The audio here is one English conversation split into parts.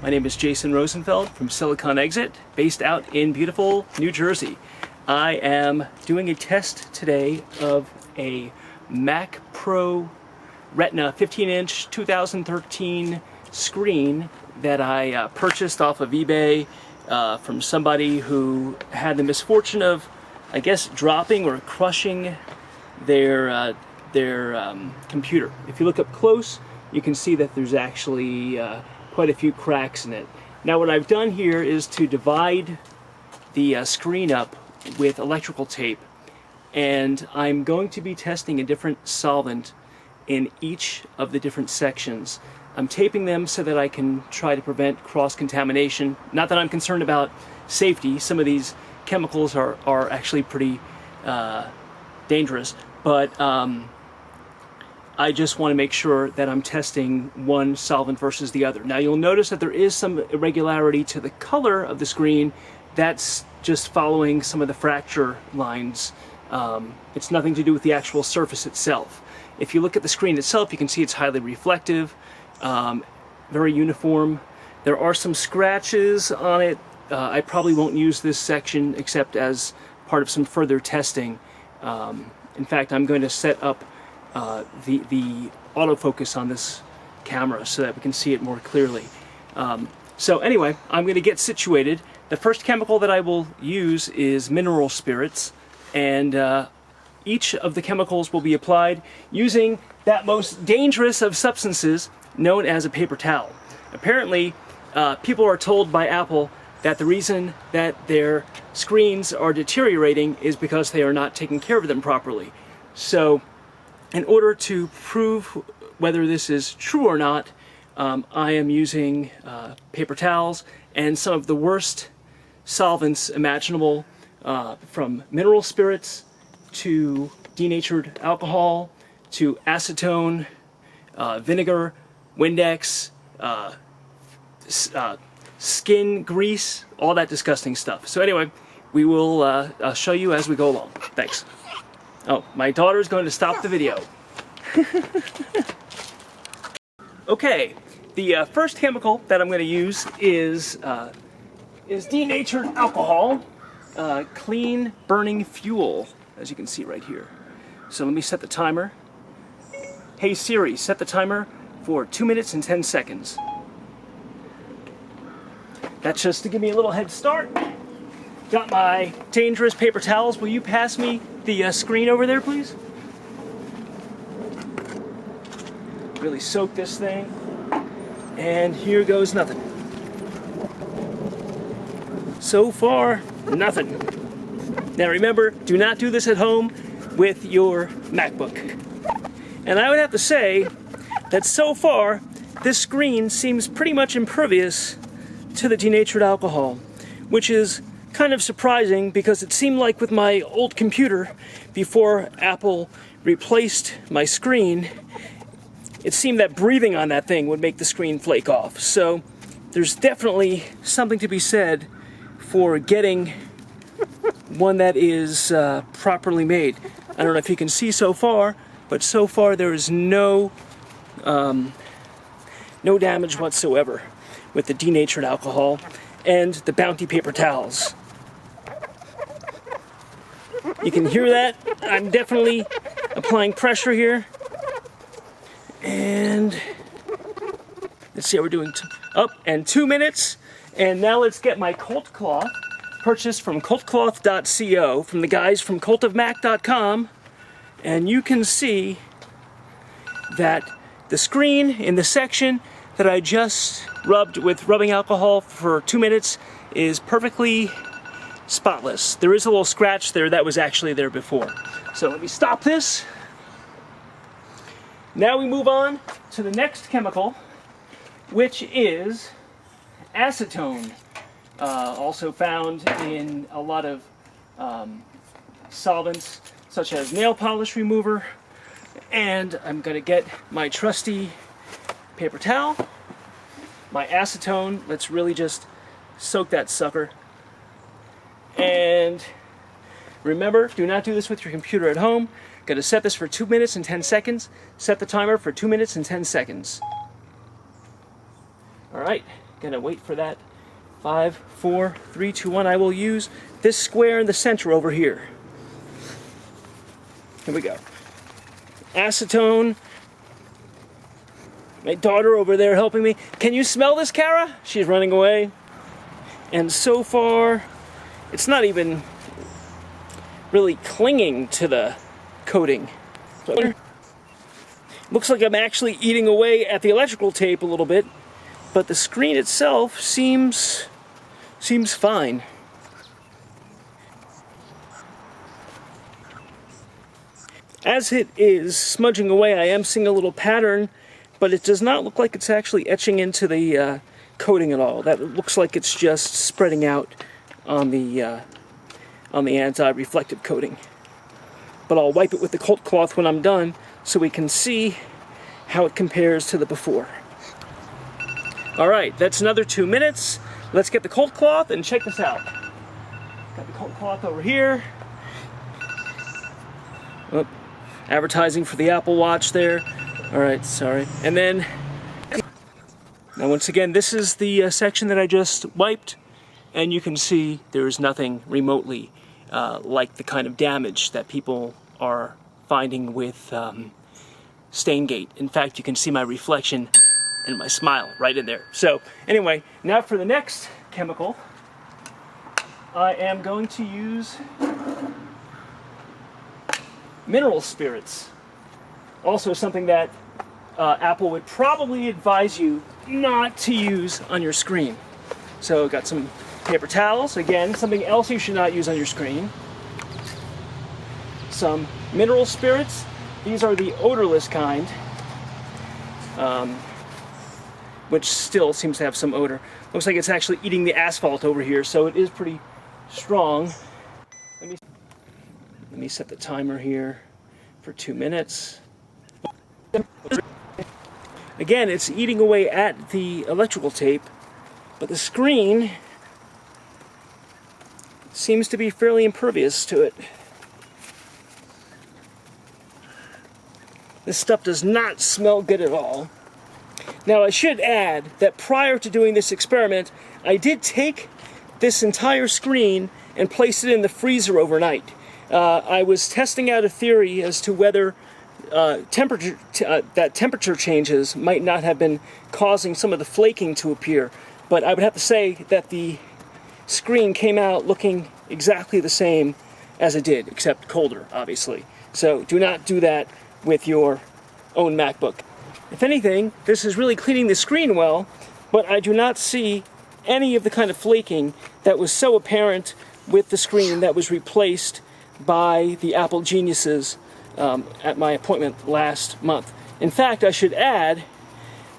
My name is Jason Rosenfeld from Silicon Exit, based out in beautiful New Jersey. I am doing a test today of a Mac Pro Retina 15-inch 2013 screen that I purchased off of eBay from somebody who had the misfortune of, I guess, dropping or crushing their computer. If you look up close, you can see that there's actually quite a few cracks in it. Now what I've done here is to divide the screen up with electrical tape, and I'm going to be testing a different solvent in each of the different sections. I'm taping them so that I can try to prevent cross-contamination. Not that I'm concerned about safety. Some of these chemicals are actually pretty dangerous, but I just want to make sure that I'm testing one solvent versus the other. Now you'll notice that there is some irregularity to the color of the screen. That's just following some of the fracture lines. It's nothing to do with the actual surface itself. If you look at the screen itself, you can see it's highly reflective, very uniform. There are some scratches on it. I probably won't use this section except as part of some further testing. In fact, I'm going to set up the autofocus on this camera so that we can see it more clearly. So anyway, I'm going to get situated. The first chemical that I will use is mineral spirits, and each of the chemicals will be applied using that most dangerous of substances known as a paper towel. Apparently, people are told by Apple that the reason that their screens are deteriorating is because they are not taking care of them properly. So in order to prove whether this is true or not, I am using paper towels and some of the worst solvents imaginable, from mineral spirits to denatured alcohol to acetone, vinegar, Windex, skin grease, all that disgusting stuff. So anyway, we will show you as we go along. Thanks. Oh, my daughter's going to stop the video. Okay, the first chemical that I'm going to use is denatured alcohol, clean burning fuel, as you can see right here. So let me set the timer. Hey Siri, set the timer for 2 minutes and 10 seconds. That's just to give me a little head start. Got my dangerous paper towels. Will you pass me the screen over there, please? Really soak this thing. And here goes nothing. So far, nothing. Now remember, do not do this at home with your MacBook. And I would have to say that so far, this screen seems pretty much impervious to the denatured alcohol, which is kind of surprising because it seemed like with my old computer, before Apple replaced my screen, it seemed that breathing on that thing would make the screen flake off. So there's definitely something to be said for getting one that is properly made. I don't know if you can see so far, but so far there is no damage whatsoever with the denatured alcohol and the Bounty paper towels. You can hear that. I'm definitely applying pressure here. And let's see how we're doing. Up and 2 minutes. And now let's get my Colt cloth, purchased from coltcloth.co, from the guys from coltofmac.com. And you can see that the screen in the section that I just rubbed with rubbing alcohol for 2 minutes is perfectly spotless. There is a little scratch there that was actually there before. So let me stop this. Now we move on to the next chemical, which is acetone, also found in a lot of solvents such as nail polish remover. And I'm going to get my trusty paper towel, my acetone. Let's really just soak that sucker. And remember, do not do this with your computer at home. Going to set this for 2 minutes and 10 seconds. Set the timer for 2 minutes and 10 seconds. All right, Gonna wait for that. 5, 4, 3, 2, 1. I will use this square in the center over here. Here we go. Acetone. My daughter over there helping me. Can you smell this, Kara? She's running away. And so far, it's not even really clinging to the coating. Looks like I'm actually eating away at the electrical tape a little bit, but the screen itself seems fine. As it is smudging away, I am seeing a little pattern, but it does not look like it's actually etching into the coating at all. That looks like it's just spreading out on the anti-reflective coating. But I'll wipe it with the cold cloth when I'm done so we can see how it compares to the before. Alright, that's another 2 minutes. Let's get the cold cloth and check this out. Got the cold cloth over here. Oh, advertising for the Apple Watch there. Alright, sorry. And then, now once again, this is the section that I just wiped, and you can see there's nothing remotely like the kind of damage that people are finding with Staingate. In fact, you can see my reflection and my smile right in there. So anyway, now for the next chemical, I am going to use mineral spirits. Also something that Apple would probably advise you not to use on your screen. So got some paper towels, again, something else you should not use on your screen. Some mineral spirits. These are the odorless kind, which still seems to have some odor. Looks like it's actually eating the asphalt over here, so it is pretty strong. Let me set the timer here for 2 minutes. Again, it's eating away at the electrical tape, but the screen seems to be fairly impervious to it. This stuff does not smell good at all. Now I should add that prior to doing this experiment, I did take this entire screen and place it in the freezer overnight. I was testing out a theory as to whether temperature changes might not have been causing some of the flaking to appear. But I would have to say that the screen came out looking exactly the same as it did, except colder, obviously. So do not do that with your own MacBook. If anything, this is really cleaning the screen well, but I do not see any of the kind of flaking that was so apparent with the screen that was replaced by the Apple geniuses at my appointment last month. In fact, I should add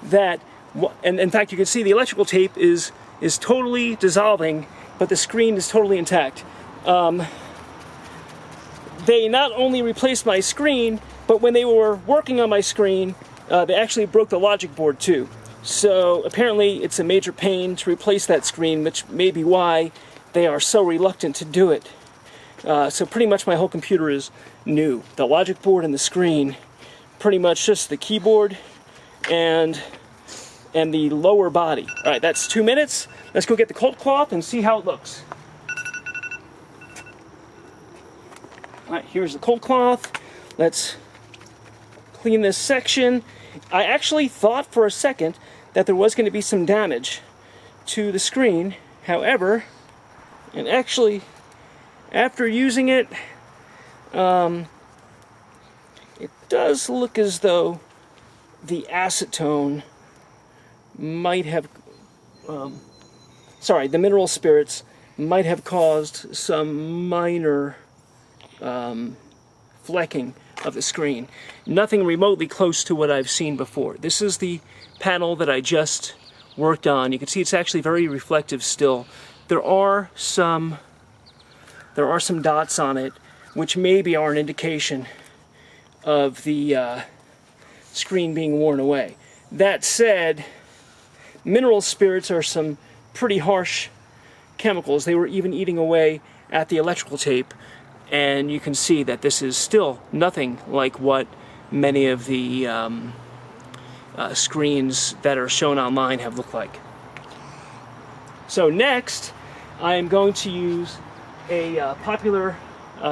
that, and in fact you can see the electrical tape is totally dissolving, but the screen is totally intact. They not only replaced my screen, but when they were working on my screen, they actually broke the logic board too. So apparently it's a major pain to replace that screen, which may be why they are so reluctant to do it. So pretty much my whole computer is new. The logic board and the screen, pretty much just the keyboard and the lower body. All right, that's 2 minutes. Let's go get the cold cloth and see how it looks. All right, here's the cold cloth. Let's clean this section. I actually thought for a second that there was going to be some damage to the screen. However, and actually, after using it, it does look as though the acetone might have, the mineral spirits might have caused some minor flecking of the screen. Nothing remotely close to what I've seen before. This is the panel that I just worked on. You can see it's actually very reflective still. There are some dots on it, which maybe are an indication of the screen being worn away. That said, mineral spirits are some pretty harsh chemicals. They were even eating away at the electrical tape, and you can see that this is still nothing like what many of the screens that are shown online have looked like. So next, I am going to use a popular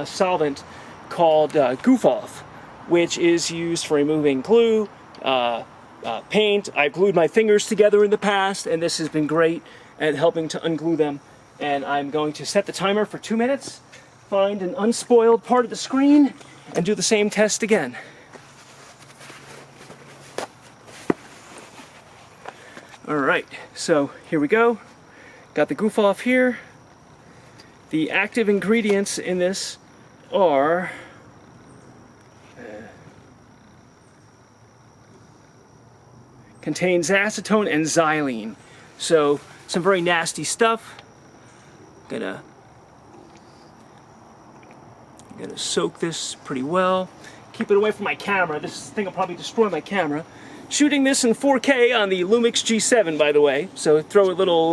solvent called Goof Off, which is used for removing glue, paint. I've glued my fingers together in the past, and this has been great at helping to unglue them. And I'm going to set the timer for 2 minutes, find an unspoiled part of the screen, and do the same test again. Alright, so here we go. Got the Goof Off here. The active ingredients in this are contains acetone and xylene. So some very nasty stuff. Gonna soak this pretty well. Keep it away from my camera. This thing will probably destroy my camera. Shooting this in 4K on the Lumix G7, by the way. So throw a little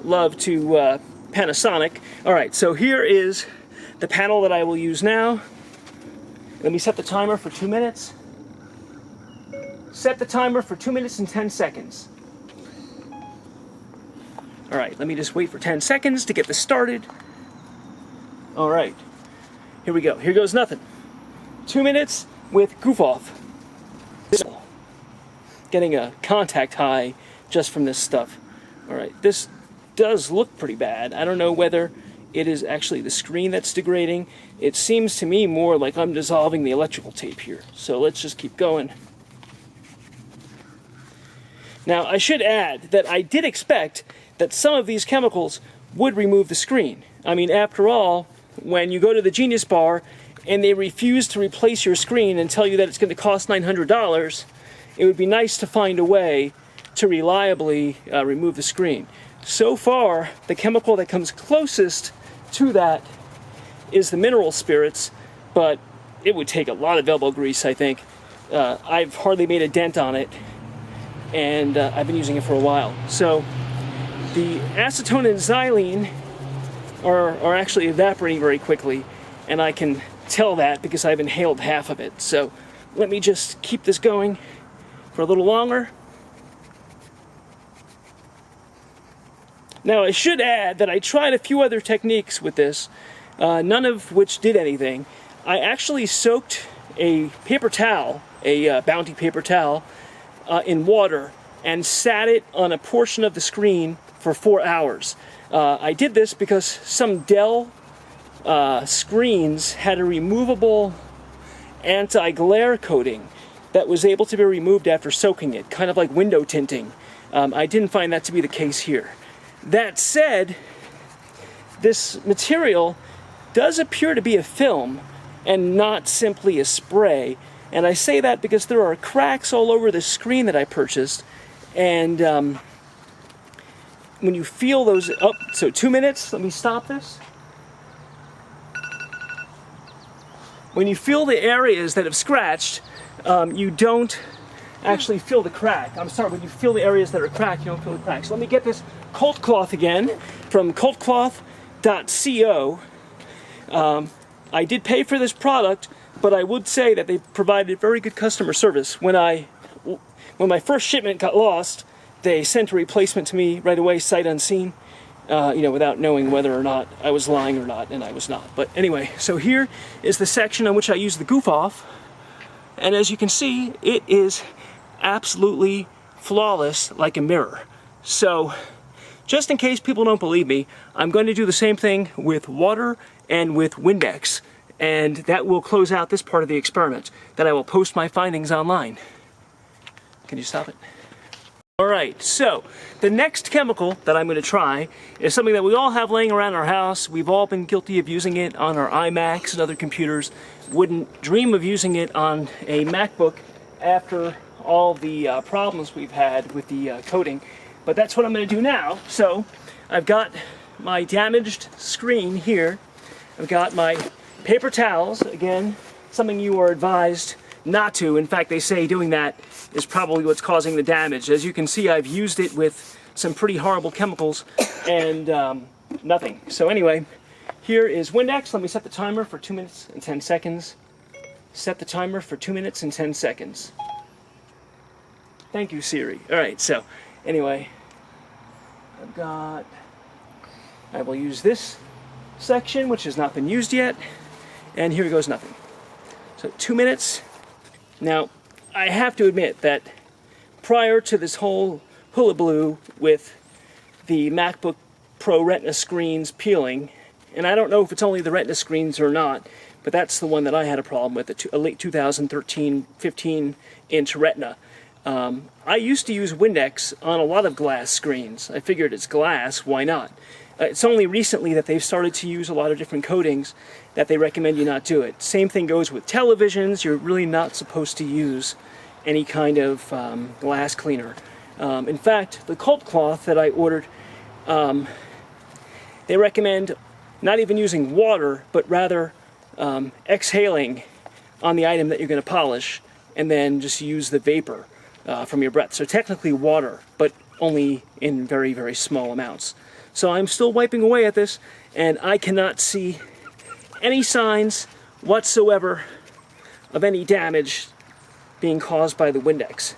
love to Panasonic. Alright, so here is the panel that I will use now. Let me set the timer for 2 minutes. Set the timer for 2 minutes and 10 seconds. Alright, let me just wait for 10 seconds to get this started. Alright, here we go. Here goes nothing. 2 minutes with Goof Off. Getting a contact high just from this stuff. Alright, this does look pretty bad. I don't know whether it is actually the screen that's degrading. It seems to me more like I'm dissolving the electrical tape here. So let's just keep going. Now, I should add that I did expect that some of these chemicals would remove the screen. I mean, after all, when you go to the Genius Bar and they refuse to replace your screen and tell you that it's going to cost $900, it would be nice to find a way to reliably remove the screen. So far, the chemical that comes closest to that is the mineral spirits, but it would take a lot of elbow grease, I think. I've hardly made a dent on it, and I've been using it for a while. So the acetone and xylene are actually evaporating very quickly, and I can tell that because I've inhaled half of it. So let me just keep this going for a little longer. Now, I should add that I tried a few other techniques with this, none of which did anything. I actually soaked a paper towel, a Bounty paper towel, in water and sat it on a portion of the screen for 4 hours. I did this because some Dell screens had a removable anti-glare coating that was able to be removed after soaking it, kind of like window tinting. I didn't find that to be the case here. That said, this material does appear to be a film and not simply a spray. And I say that because there are cracks all over the screen that I purchased. And when you feel those, oh, so 2 minutes, let me stop this. When you feel the areas that have scratched, you don't actually feel the crack. I'm sorry, when you feel the areas that are cracked, you don't feel the cracks. So let me get this Colt Cloth again from coltcloth.co. I did pay for this product, but I would say that they provided very good customer service. When my first shipment got lost, they sent a replacement to me right away, sight unseen, without knowing whether or not I was lying or not, and I was not. But anyway, so here is the section on which I use the Goof Off, and as you can see, it is absolutely flawless like a mirror. So, just in case people don't believe me, I'm going to do the same thing with water and with Windex, and that will close out this part of the experiment. Then I will post my findings online. Can you stop it? Alright, so the next chemical that I'm going to try is something that we all have laying around our house. We've all been guilty of using it on our iMacs and other computers. Wouldn't dream of using it on a MacBook after all the problems we've had with the coating. But that's what I'm going to do now. So I've got my damaged screen here. I've got my paper towels, again, something you are advised not to. In fact, they say doing that is probably what's causing the damage. As you can see, I've used it with some pretty horrible chemicals and nothing. So anyway, here is Windex. Let me set the timer for 2 minutes and 10 seconds. Set the timer for 2 minutes and 10 seconds. Thank you, Siri. Alright, so anyway, I will use this section, which has not been used yet, and here goes nothing. So 2 minutes. Now, I have to admit that prior to this whole hullabaloo with the MacBook Pro Retina screens peeling, and I don't know if it's only the Retina screens or not, but that's the one that I had a problem with, a late 2013 15-inch Retina. I used to use Windex on a lot of glass screens. I figured it's glass, why not? It's only recently that they've started to use a lot of different coatings that they recommend you not do it. Same thing goes with televisions. You're really not supposed to use any kind of glass cleaner. In fact, the cold cloth that I ordered, they recommend not even using water, but rather exhaling on the item that you're going to polish, and then just use the vapor from your breath. So technically water, but only in very, very small amounts. So I'm still wiping away at this, and I cannot see any signs whatsoever of any damage being caused by the Windex.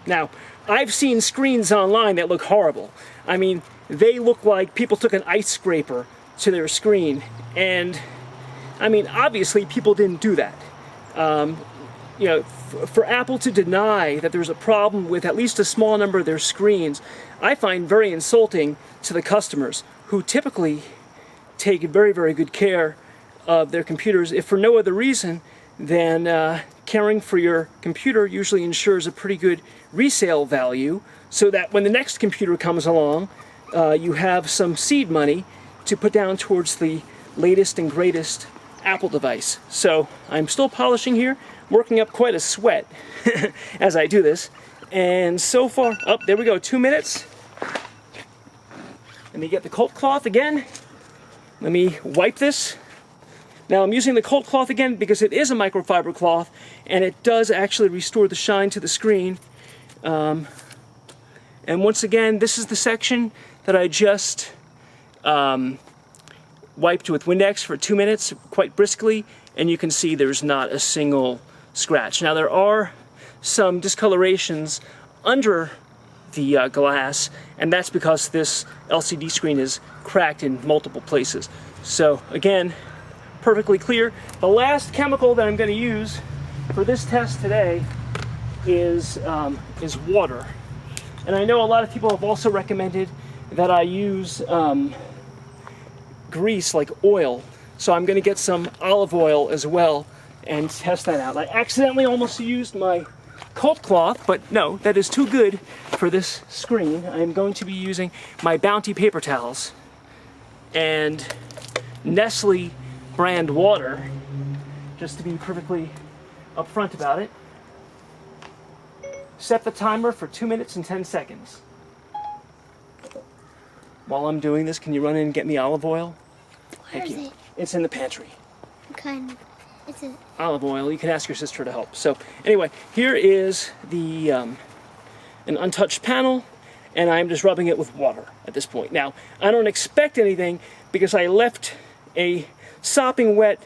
Now, I've seen screens online that look horrible. I mean, they look like people took an ice scraper to their screen, and I mean, obviously people didn't do that. You know, for Apple to deny that there's a problem with at least a small number of their screens, I find very insulting to the customers who typically take very, very good care of their computers, if for no other reason than caring for your computer usually ensures a pretty good resale value, so that when the next computer comes along, you have some seed money to put down towards the latest and greatest Apple device. So I'm still polishing here, working up quite a sweat as I do this, and so far, oh, there we go, 2 minutes. Let me get the cold cloth again. Let me wipe this. Now I'm using the cold cloth again because it is a microfiber cloth, and it does actually restore the shine to the screen. And once again, this is the section that I just wiped with Windex for 2 minutes quite briskly, and you can see there's not a single scratch. Now there are some discolorations under the glass, and that's because this LCD screen is cracked in multiple places. So again, perfectly clear. The last chemical that I'm going to use for this test today is water. And I know a lot of people have also recommended that I use grease like oil. So I'm going to get some olive oil as well and test that out. I accidentally almost used my cold cloth, but no, that is too good for this screen. I'm going to be using my Bounty paper towels and Nestle brand water, just to be perfectly upfront about it. Set the timer for 2 minutes and 10 seconds. While I'm doing this, can you run in and get me olive oil? Where is it? It's in the pantry. What kind is it? Olive oil. You can ask your sister to help. So anyway, here is the an untouched panel, and I'm just rubbing it with water at this point. Now, I don't expect anything because I left a sopping wet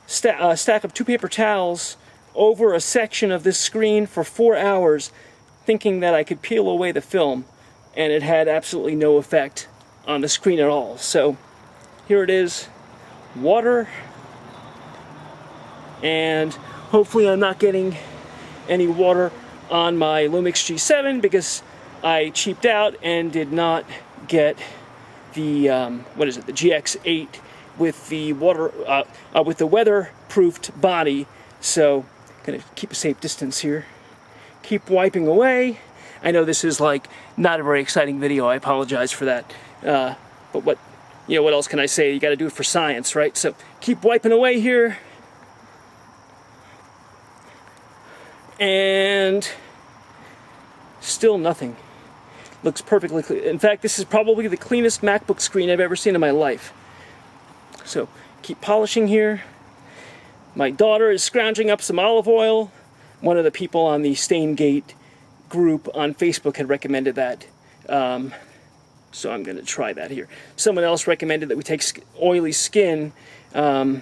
stack of 2 paper towels over a section of this screen for 4 hours, thinking that I could peel away the film, and it had absolutely no effect on the screen at all. So here it is, water, and hopefully I'm not getting any water on my Lumix G7 because I cheaped out and did not get the what is it, the GX8 with the water with the weatherproofed body. So gonna keep a safe distance here. Keep wiping away. I know this is like not a very exciting video. I apologize for that. But what else can I say? You got to do it for science, right? So keep wiping away here. And still nothing. Looks perfectly clean. In fact, this is probably the cleanest MacBook screen I've ever seen in my life. So keep polishing here. My daughter is scrounging up some olive oil. One of the people on the Staingate group on Facebook had recommended that. So I'm going to try that here. Someone else recommended that we take oily skin. I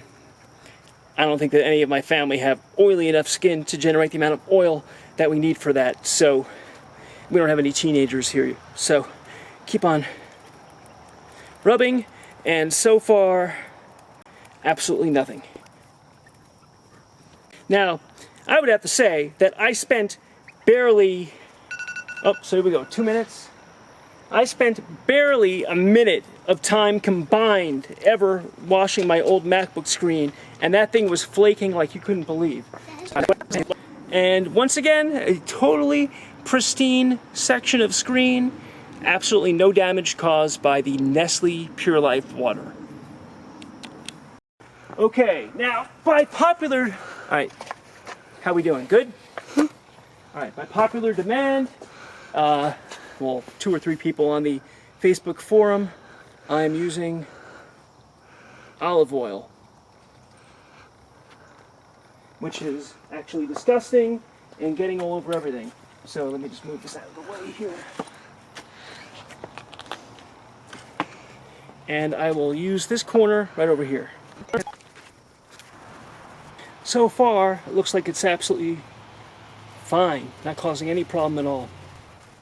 don't think that any of my family have oily enough skin to generate the amount of oil that we need for that. So We don't have any teenagers here, so keep on rubbing, and so far, absolutely nothing. Now, I would have to say that I spent barely, so here we go, 2 minutes. I spent barely a minute of time combined ever washing my old MacBook screen, and that thing was flaking like you couldn't believe. And once again, a totally pristine section of screen, absolutely no damage caused by the Nestle Pure Life water. Okay, now by popular, all right, how we doing? Good? All right, by popular demand, well, 2 or 3 people on the Facebook forum, I'm using olive oil, which is actually disgusting and getting all over everything. So let me just move this out of the way here. And I will use this corner right over here. So far, it looks like it's absolutely fine, not causing any problem at all.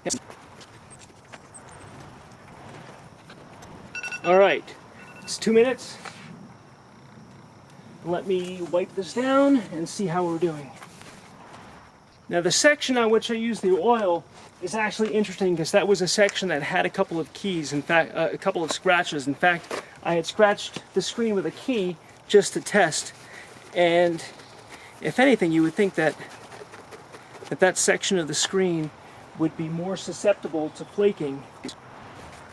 Yes. All right, it's 2 minutes. Let me wipe this down and see how we're doing. Now the section on which I used the oil is actually interesting because that was a section that had a couple of keys, in fact, a couple of scratches. In fact, I had scratched the screen with a key just to test. And if anything, you would think that that section of the screen would be more susceptible to flaking.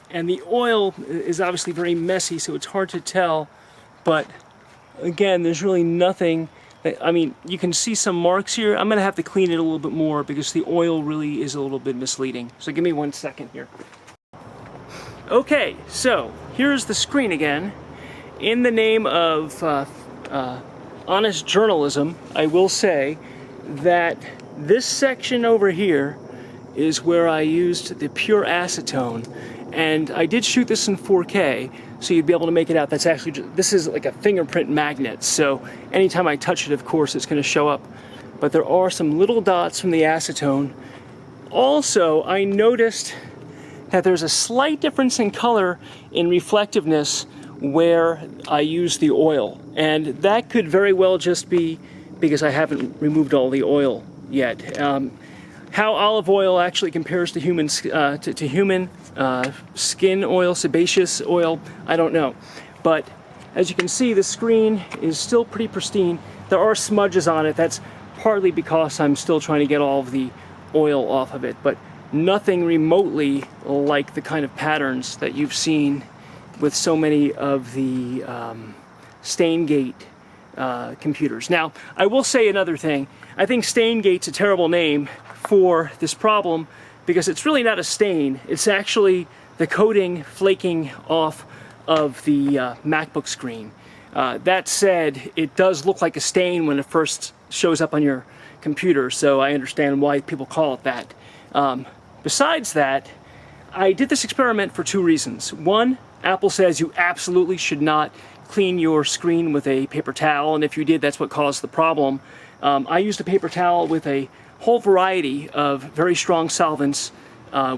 And the oil is obviously very messy, so it's hard to tell. But again, there's really nothing that, I mean, you can see some marks here. I'm gonna have to clean it a little bit more because the oil really is a little bit misleading. So give me 1 second here. Okay, so here's the screen again. In the name of honest journalism, I will say that this section over here is where I used the pure acetone. And I did shoot this in 4K, so you'd be able to make it out. That's actually, this is like a fingerprint magnet, so anytime I touch it, of course, it's going to show up. But there are some little dots from the acetone. Also, I noticed that there's a slight difference in color in reflectiveness where I use the oil. And that could very well just be because I haven't removed all the oil yet. How olive oil actually compares to human skin oil, sebaceous oil, I don't know. But as you can see, the screen is still pretty pristine. There are smudges on it. That's partly because I'm still trying to get all of the oil off of it, but nothing remotely like the kind of patterns that you've seen with so many of the Staingate computers. Now, I will say another thing. I think Staingate's a terrible name for this problem because it's really not a stain. It's actually the coating flaking off of the MacBook screen. That said, it does look like a stain when it first shows up on your computer, so I understand why people call it that. Besides that, I did this experiment for 2 reasons. One, Apple says you absolutely should not clean your screen with a paper towel, and if you did, that's what caused the problem. I used a paper towel with a whole variety of very strong solvents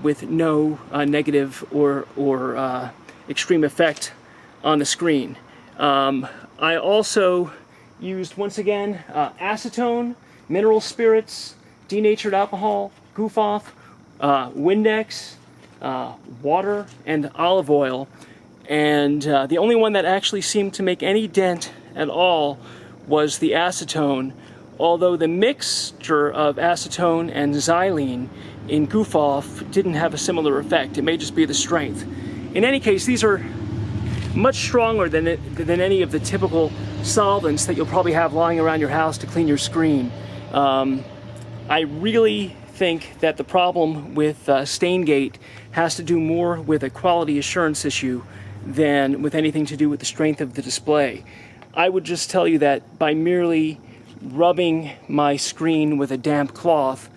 with no negative or extreme effect on the screen. I also used, once again, acetone, mineral spirits, denatured alcohol, goof off, Windex, water, and olive oil. And the only one that actually seemed to make any dent at all was the acetone, although the mixture of acetone and xylene in goof off didn't have a similar effect. It may just be the strength. In any case, these are much stronger than any of the typical solvents that you'll probably have lying around your house to clean your screen. I really think that the problem with Staingate has to do more with a quality assurance issue than with anything to do with the strength of the display. I would just tell you that by merely rubbing my screen with a damp cloth,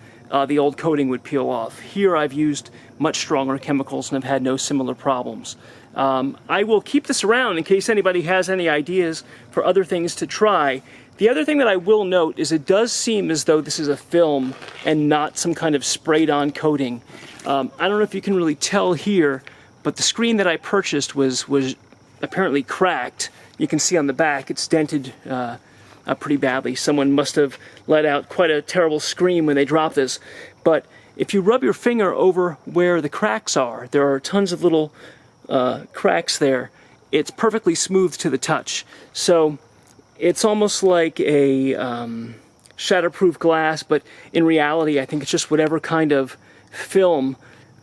the old coating would peel off. Here I've used much stronger chemicals and have had no similar problems. I will keep this around in case anybody has any ideas for other things to try The other thing that I will note is it does seem as though this is a film and not some kind of sprayed on coating. I don't know if you can really tell here, but the screen that I purchased was apparently cracked. You can see on the back it's dented pretty badly. Someone must have let out quite a terrible scream when they dropped this. But if you rub your finger over where the cracks are, there are tons of little cracks there. It's perfectly smooth to the touch. So it's almost like a shatterproof glass, but in reality I think it's just whatever kind of film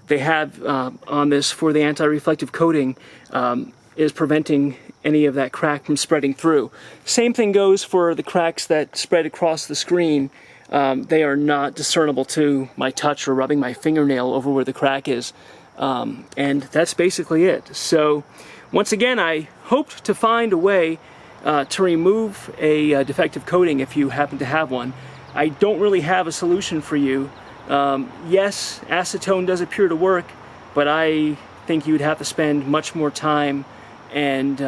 they have on this for the anti-reflective coating is preventing any of that crack from spreading through. Same thing goes for the cracks that spread across the screen. They are not discernible to my touch or rubbing my fingernail over where the crack is. And that's basically it. So once again, I hoped to find a way to remove a defective coating if you happen to have one. I don't really have a solution for you. Yes, acetone does appear to work, but I think you'd have to spend much more time, and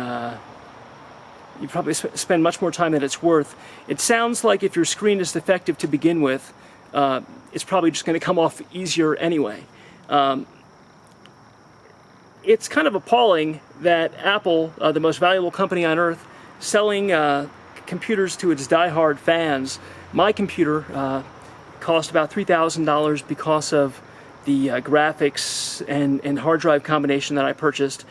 you'd probably spend much more time than it's worth. It sounds like if your screen is defective to begin with, it's probably just going to come off easier anyway. It's kind of appalling that Apple, the most valuable company on earth, selling computers to its die-hard fans. My computer cost about $3,000 because of the graphics and hard drive combination that I purchased,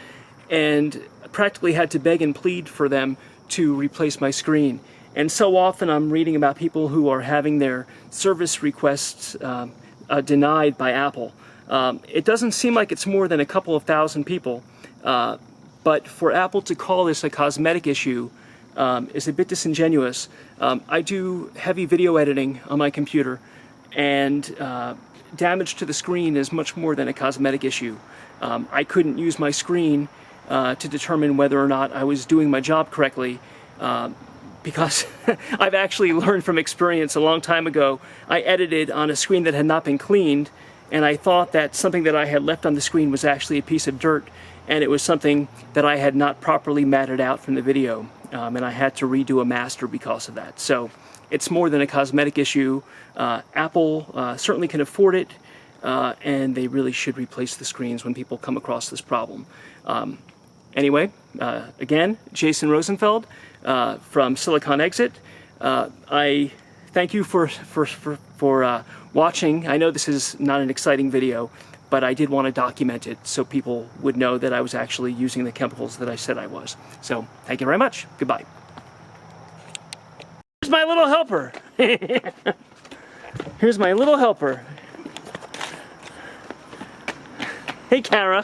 and practically had to beg and plead for them to replace my screen. And so often I'm reading about people who are having their service requests denied by Apple. It doesn't seem like it's more than a couple of thousand people, but for Apple to call this a cosmetic issue is a bit disingenuous. I do heavy video editing on my computer, and damage to the screen is much more than a cosmetic issue. I couldn't use my screen to determine whether or not I was doing my job correctly, because I've actually learned from experience a long time ago. I edited on a screen that had not been cleaned, and I thought that something that I had left on the screen was actually a piece of dirt, and it was something that I had not properly matted out from the video, and I had to redo a master because of that. So it's more than a cosmetic issue. Apple certainly can afford it, and they really should replace the screens when people come across this problem. Anyway, again, Jason Rosenfeld from Silicon Exit. I thank you for watching. I know this is not an exciting video, but I did want to document it so people would know that I was actually using the chemicals that I said I was. So, thank you very much. Goodbye. Here's my little helper. Here's my little helper. Hey, Kara.